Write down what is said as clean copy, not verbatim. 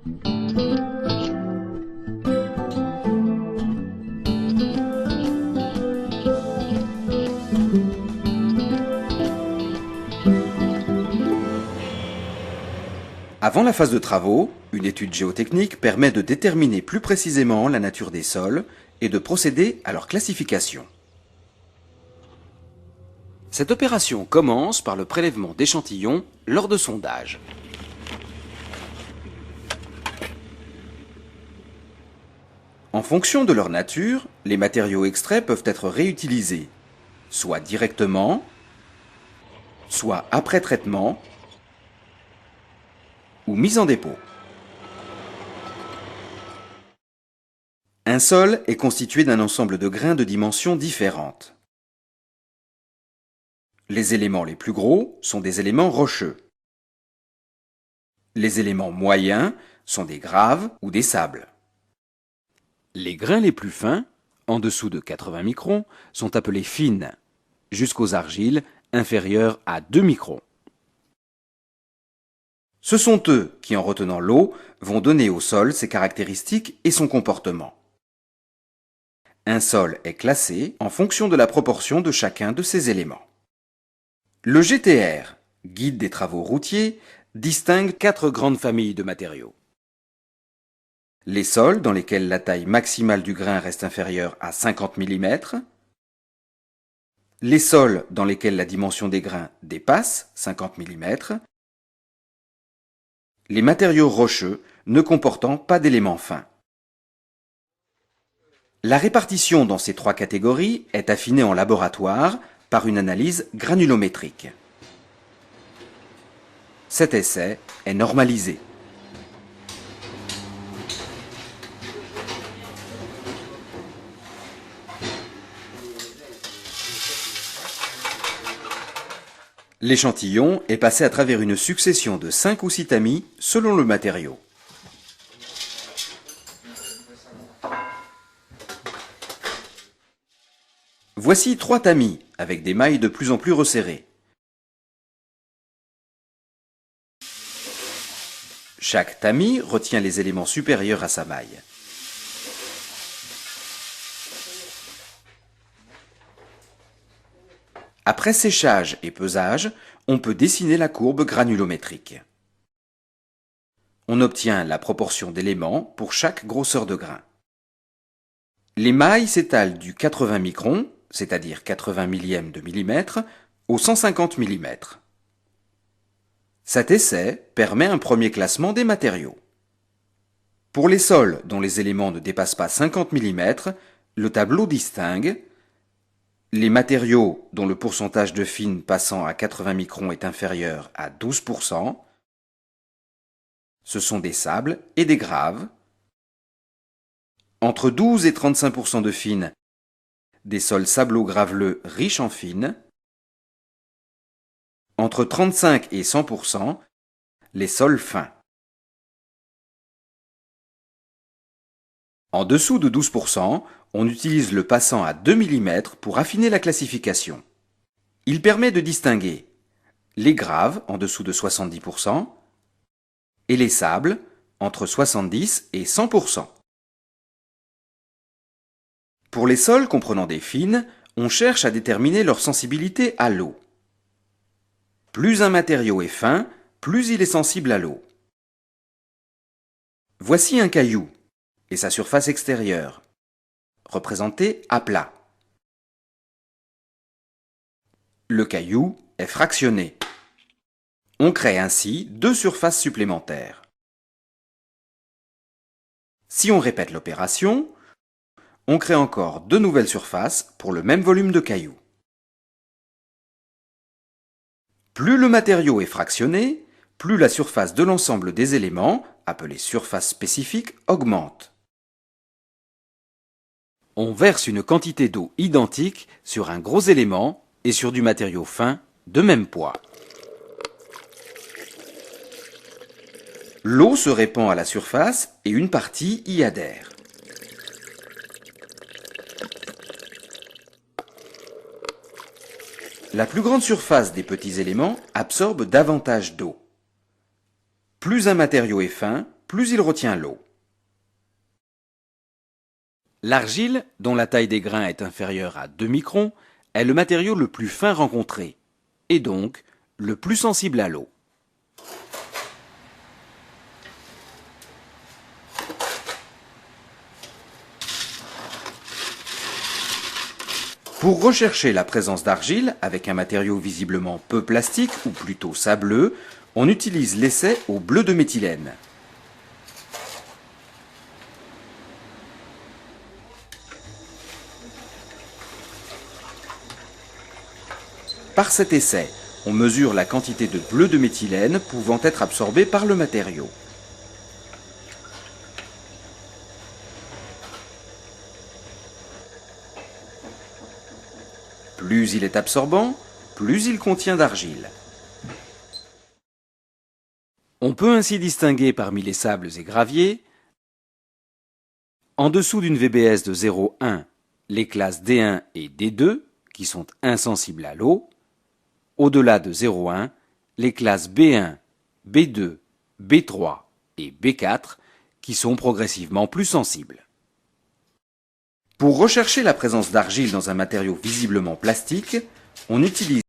Avant la phase de travaux, une étude géotechnique permet de déterminer plus précisément la nature des sols et de procéder à leur classification. Cette opération commence par le prélèvement d'échantillons lors de sondages. En fonction de leur nature, les matériaux extraits peuvent être réutilisés, soit directement, soit après traitement, ou mise en dépôt. Un sol est constitué d'un ensemble de grains de dimensions différentes. Les éléments les plus gros sont des éléments rocheux. Les éléments moyens sont des graves ou des sables. Les grains les plus fins, en dessous de 80 microns, sont appelés fines, jusqu'aux argiles inférieures à 2 microns. Ce sont eux qui, en retenant l'eau, vont donner au sol ses caractéristiques et son comportement. Un sol est classé en fonction de la proportion de chacun de ces éléments. Le GTR, Guide des travaux routiers, distingue 4 grandes familles de matériaux. Les sols dans lesquels la taille maximale du grain reste inférieure à 50 mm, les sols dans lesquels la dimension des grains dépasse 50 mm, les matériaux rocheux ne comportant pas d'éléments fins. La répartition dans ces 3 catégories est affinée en laboratoire par une analyse granulométrique. Cet essai est normalisé. L'échantillon est passé à travers une succession de 5 ou 6 tamis selon le matériau. Voici 3 tamis avec des mailles de plus en plus resserrées. Chaque tamis retient les éléments supérieurs à sa maille. Après séchage et pesage, on peut dessiner la courbe granulométrique. On obtient la proportion d'éléments pour chaque grosseur de grain. Les mailles s'étalent du 80 microns, c'est-à-dire 80 millièmes de millimètre, au 150 mm. Cet essai permet un premier classement des matériaux. Pour les sols dont les éléments ne dépassent pas 50 mm, le tableau distingue les matériaux dont le pourcentage de fines passant à 80 microns est inférieur à 12%, ce sont des sables et des graves. Entre 12 et 35% de fines, des sols sablo-graveleux riches en fines. Entre 35 et 100%, les sols fins. En dessous de 12%, on utilise le passant à 2 mm pour affiner la classification. Il permet de distinguer les graves en dessous de 70% et les sables entre 70 et 100%. Pour les sols comprenant des fines, on cherche à déterminer leur sensibilité à l'eau. Plus un matériau est fin, plus il est sensible à l'eau. Voici un caillou et sa surface extérieure, représentée à plat. Le caillou est fractionné. On crée ainsi 2 surfaces supplémentaires. Si on répète l'opération, on crée encore 2 nouvelles surfaces pour le même volume de cailloux. Plus le matériau est fractionné, plus la surface de l'ensemble des éléments, appelée surface spécifique, augmente. On verse une quantité d'eau identique sur un gros élément et sur du matériau fin de même poids. L'eau se répand à la surface et une partie y adhère. La plus grande surface des petits éléments absorbe davantage d'eau. Plus un matériau est fin, plus il retient l'eau. L'argile, dont la taille des grains est inférieure à 2 microns, est le matériau le plus fin rencontré, et donc le plus sensible à l'eau. Pour rechercher la présence d'argile avec un matériau visiblement peu plastique ou plutôt sableux, on utilise l'essai au bleu de méthylène. Par cet essai, on mesure la quantité de bleu de méthylène pouvant être absorbée par le matériau. Plus il est absorbant, plus il contient d'argile. On peut ainsi distinguer parmi les sables et graviers, en dessous d'une VBS de 0,1, les classes D1 et D2, qui sont insensibles à l'eau, au-delà de 0,1, les classes B1, B2, B3 et B4, qui sont progressivement plus sensibles. Pour rechercher la présence d'argile dans un matériau visiblement plastique, on utilise